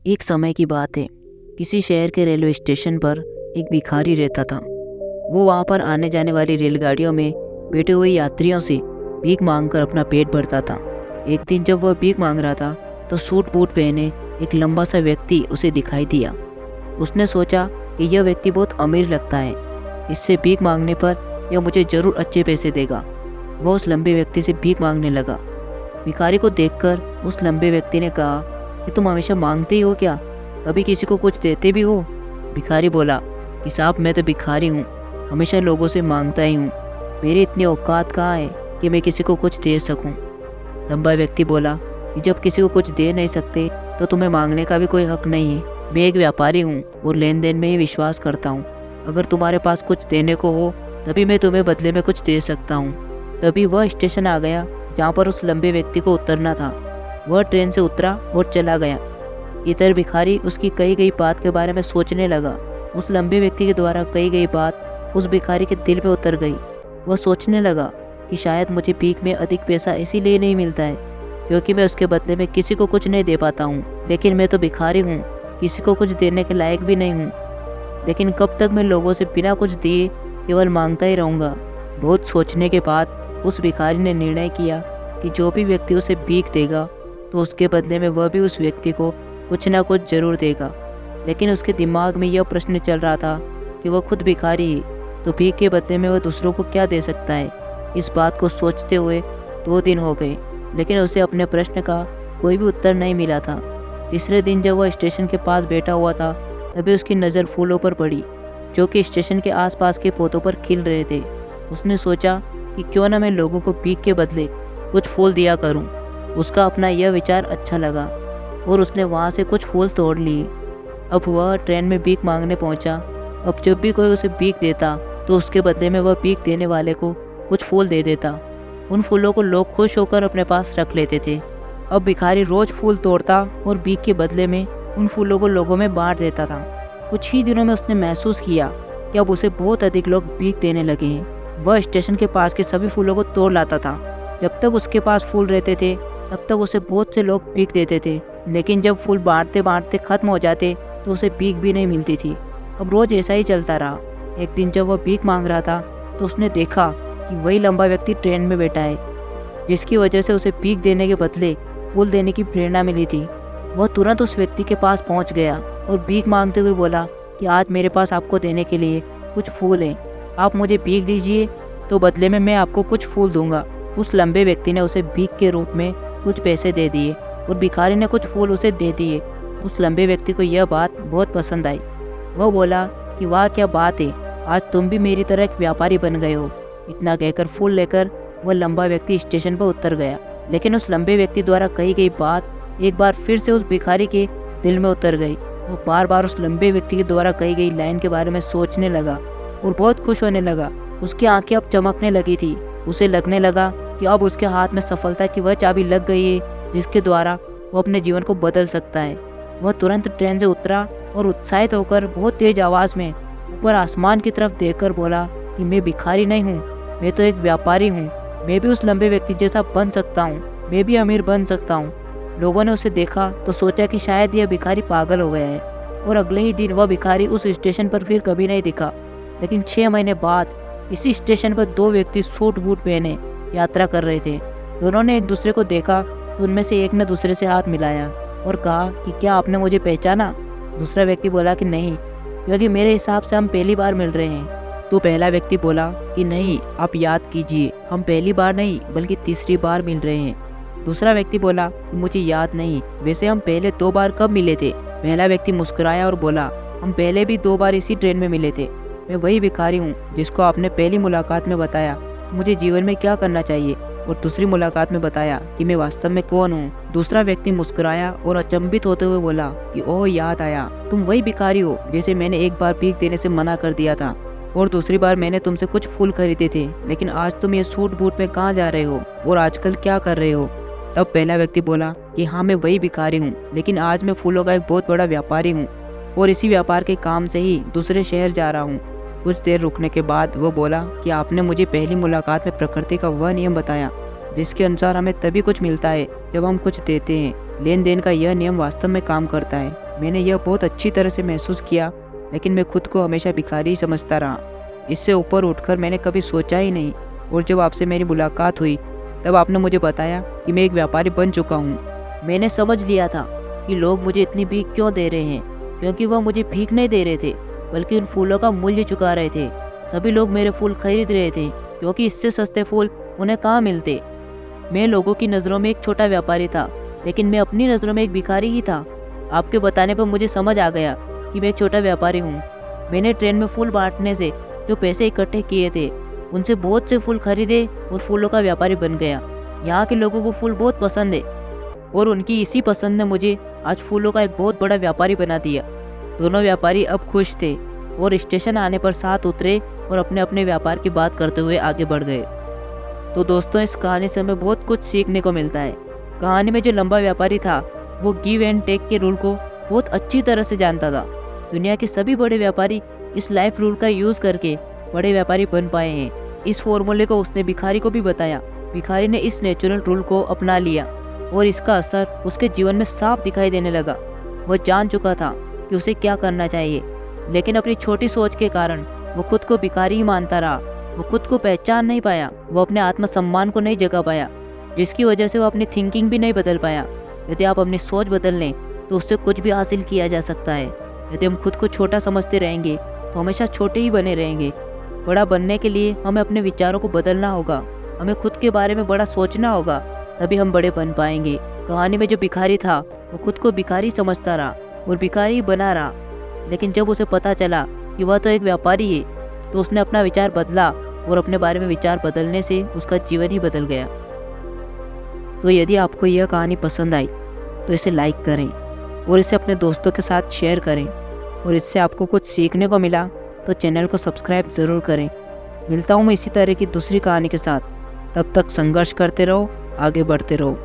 एक समय की बात है। किसी शहर के रेलवे स्टेशन पर एक भिखारी रहता था। वो वहाँ पर आने जाने वाली रेलगाड़ियों में बैठे हुए यात्रियों से भीख मांगकर अपना पेट भरता था। एक दिन जब वह भीख मांग रहा था तो सूट बूट पहने एक लंबा सा व्यक्ति उसे दिखाई दिया। उसने सोचा कि यह व्यक्ति बहुत अमीर लगता है, इससे भीख मांगने पर यह मुझे ज़रूर अच्छे पैसे देगा। वह उस लंबे व्यक्ति से भीख मांगने लगा। भिखारी को देखकर उस लंबे व्यक्ति ने कहा कि तुम हमेशा मांगते ही हो क्या, कभी किसी को कुछ देते भी हो? भिखारी बोला कि साहब मैं तो भिखारी हूँ, हमेशा लोगों से मांगता ही हूँ, मेरी इतनी औकात कहाँ है कि मैं किसी को कुछ दे सकूँ। लंबा व्यक्ति बोला कि जब किसी को कुछ दे नहीं सकते तो तुम्हें मांगने का भी कोई हक नहीं है। मैं एक व्यापारी हूँ और लेन देन में ही विश्वास करता हूँ। अगर तुम्हारे पास कुछ देने को हो तभी मैं तुम्हें बदले में कुछ दे सकता हूँ। तभी वह स्टेशन आ गया जहाँ पर उस लंबे व्यक्ति को उतरना था। वह ट्रेन से उतरा और चला गया। इधर भिखारी उसकी कही गई बात के बारे में सोचने लगा। उस लंबे व्यक्ति के द्वारा कही गई बात उस भिखारी के दिल में उतर गई। वह सोचने लगा कि शायद मुझे भीख में अधिक पैसा इसीलिए नहीं मिलता है क्योंकि मैं उसके बदले में किसी को कुछ नहीं दे पाता हूँ। लेकिन मैं तो भिखारी हूँ, किसी को कुछ देने के लायक भी नहीं हूँ। लेकिन कब तक मैं लोगों से बिना कुछ दिए केवल मांगता ही रहूँगा। बहुत सोचने के बाद उस भिखारी ने निर्णय किया कि जो भी व्यक्ति उसे भीख देगा तो उसके बदले में वह भी उस व्यक्ति को कुछ ना कुछ जरूर देगा। लेकिन उसके दिमाग में यह प्रश्न चल रहा था कि वह खुद भिखारी है तो भीख के बदले में वह दूसरों को क्या दे सकता है। इस बात को सोचते हुए 2 दिन हो गए, लेकिन उसे अपने प्रश्न का कोई भी उत्तर नहीं मिला था। तीसरे दिन जब वह स्टेशन के पास बैठा हुआ था तभी उसकी नज़र फूलों पर पड़ी जो कि स्टेशन के आसपास के पौधों पर खिल रहे थे। उसने सोचा कि क्यों ना मैं लोगों को भीख के बदले कुछ फूल दिया करूं। उसका अपना यह विचार अच्छा लगा और उसने वहां से कुछ फूल तोड़ लिए। अब वह ट्रेन में भीख मांगने पहुंचा। अब जब भी कोई उसे भीख देता तो उसके बदले में वह भीख देने वाले को कुछ फूल दे देता। उन फूलों को लोग खुश होकर अपने पास रख लेते थे। अब भिखारी रोज फूल तोड़ता और भीख के बदले में उन फूलों को लोगों में बांट देता था। कुछ ही दिनों में उसने महसूस किया कि अब उसे बहुत अधिक लोग भीख देने लगे हैं। वह स्टेशन के पास के सभी फूलों को तोड़ लाता था। जब तक उसके पास फूल रहते थे तब तक उसे बहुत से लोग भीख देते थे, लेकिन जब फूल बांटते बांटते खत्म हो जाते तो उसे भीख भी नहीं मिलती थी। अब रोज ऐसा ही चलता रहा। एक दिन जब वह भीख मांग रहा था तो उसने देखा कि वही लंबा व्यक्ति ट्रेन में बैठा है जिसकी वजह से उसे भीख देने के बदले फूल देने की प्रेरणा मिली थी। वह तुरंत उस व्यक्ति के पास पहुंच गया और भीख मांगते हुए बोला कि आज मेरे पास आपको देने के लिए कुछ फूल हैं, आप मुझे भीख दीजिए तो बदले में मैं आपको कुछ फूल दूंगा। उस लंबे व्यक्ति ने उसे भीख के रूप में कुछ पैसे दे दिए और भिखारी ने कुछ फूल उसे दे दिए। उस लंबे व्यक्ति को यह बात बहुत पसंद आई। वह बोला कि वाह क्या बात है, आज तुम भी मेरी तरह एक व्यापारी बन गए हो। इतना कहकर फूल लेकर वह लंबा व्यक्ति स्टेशन पर उतर गया। लेकिन उस लंबे व्यक्ति द्वारा कही गई बात एक बार फिर से उस भिखारी के दिल में उतर गई। वो बार बार उस लंबे व्यक्ति के द्वारा कही गई लाइन के बारे में सोचने लगा और बहुत खुश होने लगा। उसकी आंखें अब चमकने लगी थी। उसे लगने लगा कि अब उसके हाथ में सफलता की वह चाबी लग गई है जिसके द्वारा वो अपने जीवन को बदल सकता है। वह तुरंत ट्रेन से उतरा और उत्साहित होकर बहुत तेज आवाज़ में ऊपर आसमान की तरफ देखकर बोला कि मैं भिखारी नहीं हूँ, मैं तो एक व्यापारी हूँ। मैं भी उस लंबे व्यक्ति जैसा बन सकता हूँ, मैं भी अमीर बन सकता हूँ। लोगों ने उसे देखा तो सोचा कि शायद यह भिखारी पागल हो गया है और अगले ही दिन वह भिखारी उस स्टेशन पर फिर कभी नहीं दिखा। लेकिन 6 महीने बाद इसी स्टेशन पर 2 व्यक्ति सूट बूट पहने यात्रा कर रहे थे। दोनों ने एक दूसरे को देखा तो उनमें से एक ने दूसरे से हाथ मिलाया और कहा कि क्या आपने मुझे पहचाना? दूसरा व्यक्ति बोला कि नहीं, क्योंकि मेरे हिसाब से हम पहली बार मिल रहे हैं। तो पहला व्यक्ति बोला कि नहीं, आप याद कीजिए, हम पहली बार नहीं बल्कि तीसरी बार मिल रहे हैं। दूसरा व्यक्ति बोला कि मुझे याद नहीं, वैसे हम पहले 2 बार कब मिले थे? पहला व्यक्ति मुस्कुराया और बोला हम पहले भी 2 बार इसी ट्रेन में मिले थे। मैं वही भिखारी हूँ जिसको आपने पहली मुलाकात में बताया मुझे जीवन में क्या करना चाहिए और दूसरी मुलाकात में बताया कि मैं वास्तव में कौन हूँ। दूसरा व्यक्ति मुस्कुराया और अचंभित होते हुए बोला कि ओह याद आया, तुम वही भिखारी हो जिसे मैंने एक बार भीख देने से मना कर दिया था और दूसरी बार मैंने तुमसे कुछ फूल खरीदे थे। लेकिन आज तुम ये सूट बूट में कहाँ जा रहे हो और आजकल क्या कर रहे हो? तब पहला व्यक्ति बोला कि हाँ मैं वही भिखारी हूँ, लेकिन आज मैं फूलों का एक बहुत बड़ा व्यापारी हूँ और इसी व्यापार के काम से ही दूसरे शहर जा रहा हूँ। कुछ देर रुकने के बाद वो बोला कि आपने मुझे पहली मुलाकात में प्रकृति का वह नियम बताया जिसके अनुसार हमें तभी कुछ मिलता है जब हम कुछ देते हैं। लेन देन का यह नियम वास्तव में काम करता है। मैंने यह बहुत अच्छी तरह से महसूस किया, लेकिन मैं खुद को हमेशा भिखारी ही समझता रहा। इससे ऊपर उठकर मैंने कभी सोचा ही नहीं, और जब आपसे मेरी मुलाकात हुई तब आपने मुझे बताया कि मैं एक व्यापारी बन चुका हूँ। मैंने समझ लिया था कि लोग मुझे इतनी भीख क्यों दे रहे हैं, क्योंकि वह मुझे भीख नहीं दे रहे थे, बल्कि उन फूलों का मूल्य चुका रहे थे। सभी लोग मेरे फूल खरीद रहे थे, क्योंकि इससे सस्ते फूल उन्हें कहाँ मिलते। मैं लोगों की नज़रों में एक छोटा व्यापारी था, लेकिन मैं अपनी नज़रों में एक भिखारी ही था। आपके बताने पर मुझे समझ आ गया कि मैं एक छोटा व्यापारी हूँ। मैंने ट्रेन में फूल बांटने से जो पैसे इकट्ठे किए थे, उनसे बहुत से फूल खरीदे और फूलों का व्यापारी बन गया। यहाँ के लोगों को फूल बहुत पसंद है, और उनकी इसी पसंद ने मुझे आज फूलों का एक बहुत बड़ा व्यापारी बना दिया। दोनों व्यापारी अब खुश थे और स्टेशन आने पर साथ उतरे और अपने अपने व्यापार की बात करते हुए आगे बढ़ गए। तो दोस्तों, इस कहानी से हमें बहुत कुछ सीखने को मिलता है। कहानी में जो लंबा व्यापारी था, वो गिव एंड टेक के रूल को बहुत अच्छी तरह से जानता था। दुनिया के सभी बड़े व्यापारी इस लाइफ रूल का यूज़ करके बड़े व्यापारी बन पाए हैं। इस फॉर्मूले को उसने भिखारी को भी बताया। भिखारी ने इस नेचुरल रूल को अपना लिया और इसका असर उसके जीवन में साफ दिखाई देने लगा। वह जान चुका था कि उसे क्या करना चाहिए, लेकिन अपनी छोटी सोच के कारण वो खुद को भिखारी ही मानता रहा। वो खुद को पहचान नहीं पाया, वो अपने आत्मसम्मान को नहीं जगा पाया, जिसकी वजह से वो अपनी थिंकिंग भी नहीं बदल पाया। यदि आप अपनी सोच बदल लें तो उससे कुछ भी हासिल किया जा सकता है। यदि हम खुद को छोटा समझते रहेंगे तो हमेशा छोटे ही बने रहेंगे। बड़ा बनने के लिए हमें अपने विचारों को बदलना होगा, हमें खुद के बारे में बड़ा सोचना होगा, तभी हम बड़े बन पाएंगे। कहानी में जो भिखारी था, वो खुद को भिखारी समझता रहा और भिखारी ही बना रहा, लेकिन जब उसे पता चला कि वह तो एक व्यापारी है, तो उसने अपना विचार बदला और अपने बारे में विचार बदलने से उसका जीवन ही बदल गया। तो यदि आपको यह कहानी पसंद आई तो इसे लाइक करें और इसे अपने दोस्तों के साथ शेयर करें, और इससे आपको कुछ सीखने को मिला तो चैनल को सब्सक्राइब ज़रूर करें। मिलता हूँ मैं इसी तरह की दूसरी कहानी के साथ। तब तक संघर्ष करते रहो, आगे बढ़ते रहो।